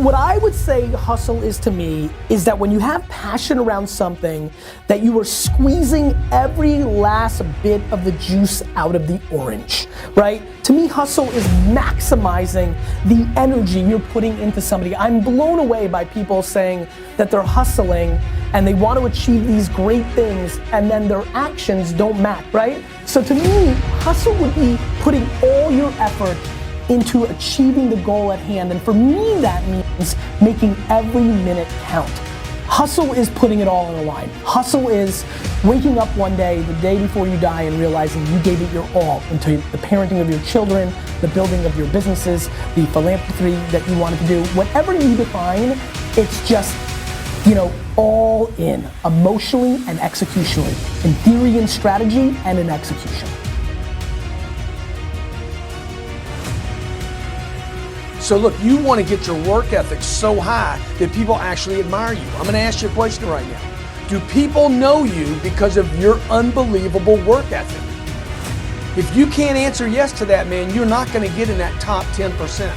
What I would say hustle is to me is that when you have passion around something, that you are squeezing every last bit of the juice out of the orange, right? To me, hustle is maximizing the energy you're putting into somebody. I'm blown away by people saying that they're hustling and they want to achieve these great things and then their actions don't match, right? So to me, hustle would be putting all your effort into achieving the goal at hand. And for me, that means making every minute count. Hustle is putting it all on the line. Hustle is waking up one day, the day before you die, and realizing you gave it your all into the parenting of your children, the building of your businesses, the philanthropy that you wanted to do. Whatever you define, it's just, all in, emotionally and executionally, in theory and strategy and in execution. So look, you want to get your work ethic so high that people actually admire you. I'm going to ask you a question right now. Do people know you because of your unbelievable work ethic? If you can't answer yes to that, man, you're not going to get in that top 10%.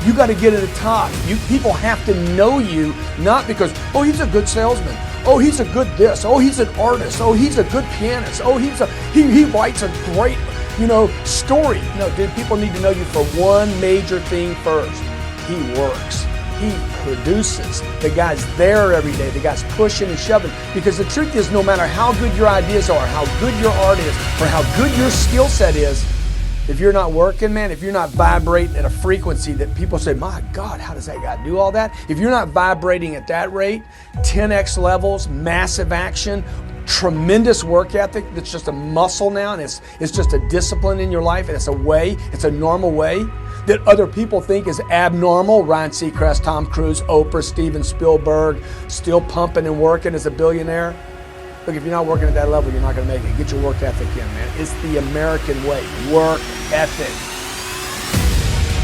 You got to get at the top. People have to know you, not because, oh, he's a good salesman. Oh, he's a good this. Oh, he's an artist. Oh, he's a good pianist. Oh, he writes a great, story. No, dude, people need to know you for one major thing first. He works. He produces. The guy's there every day. The guy's pushing and shoving. Because the truth is, no matter how good your ideas are, how good your art is, or how good your skill set is, if you're not working, man, if you're not vibrating at a frequency that people say, my God, how does that guy do all that? If you're not vibrating at that rate, 10x levels, massive action, tremendous work ethic that's just a muscle now, and it's just a discipline in your life, and it's a normal way that other people think is abnormal. Ryan Seacrest, Tom Cruise, Oprah, Steven Spielberg, still pumping and working as a billionaire. Look, if you're not working at that level, you're not going to make it. Get your work ethic in, man. It's the American way. Work ethic.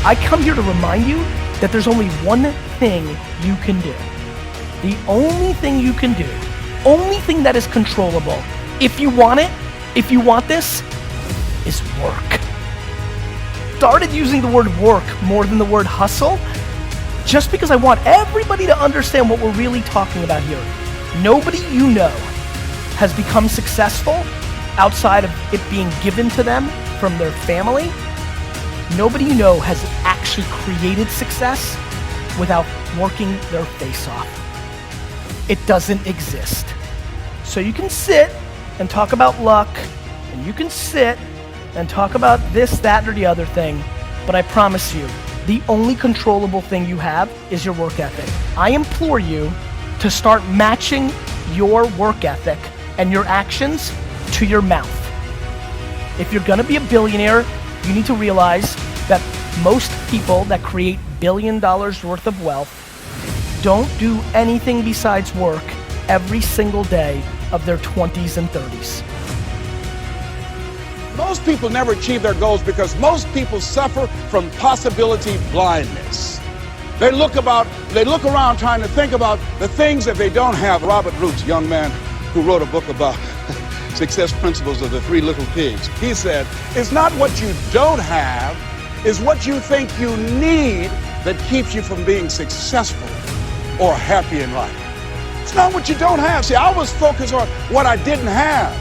I come here to remind you that there's only one thing you can do. The only thing you can do, only thing that is controllable, if you want it, if you want this, is work. Started using the word work more than the word hustle, just because I want everybody to understand what we're really talking about here. Nobody you know has become successful outside of it being given to them from their family. Nobody you know has actually created success without working their face off. It doesn't exist. So you can sit and talk about luck, and you can sit and talk about this, that, or the other thing, but I promise you, the only controllable thing you have is your work ethic. I implore you to start matching your work ethic and your actions to your mouth. If you're gonna be a billionaire, you need to realize that most people that create $1 billion worth of wealth don't do anything besides work every single day of their 20s and 30s. Most people never achieve their goals because most people suffer from possibility blindness. They look around trying to think about the things that they don't have. Robert Roots, young man who wrote a book about success principles of the 3 little pigs. He said, it's not what you don't have, it's what you think you need that keeps you from being successful or happy in life. It's not what you don't have. See, I was focused on what I didn't have.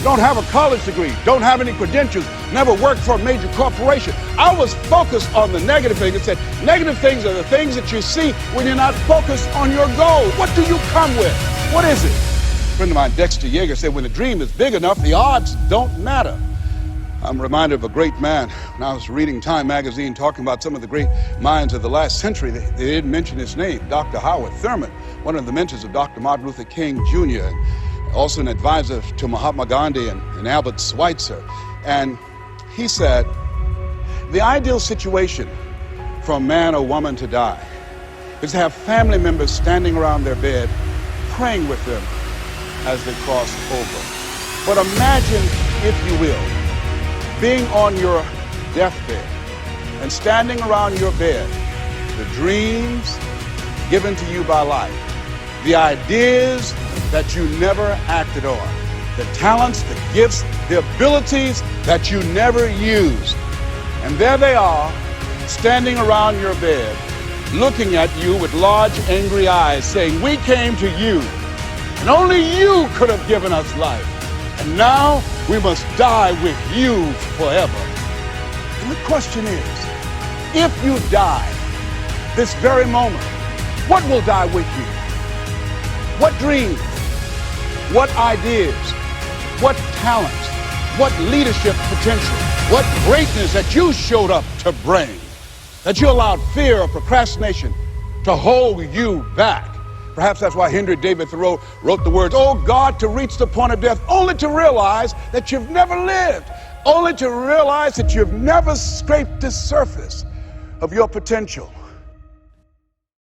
Don't have a college degree, don't have any credentials, never worked for a major corporation. I was focused on the negative things. It said, negative things are the things that you see when you're not focused on your goal. What do you come with? What is it? A friend of mine, Dexter Yeager, said, when the dream is big enough, the odds don't matter. I'm reminded of a great man. When I was reading Time magazine talking about some of the great minds of the last century, they didn't mention his name, Dr. Howard Thurman, one of the mentors of Dr. Martin Luther King Jr., and also an advisor to Mahatma Gandhi and Albert Schweitzer. And he said, the ideal situation for a man or woman to die is to have family members standing around their bed praying with them as they cross over. But imagine, if you will, being on your deathbed and standing around your bed, the dreams given to you by life, the ideas that you never acted on, the talents, the gifts, the abilities that you never used. And there they are, standing around your bed, looking at you with large, angry eyes, saying, we came to you, and only you could have given us life. And now we must die with you forever. And the question is, if you die this very moment, what will die with you? What dreams? What ideas? What talents? What leadership potential? What greatness that you showed up to bring? That you allowed fear or procrastination to hold you back? Perhaps that's why Henry David Thoreau wrote the words, oh God, to reach the point of death, only to realize that you've never lived, only to realize that you've never scraped the surface of your potential.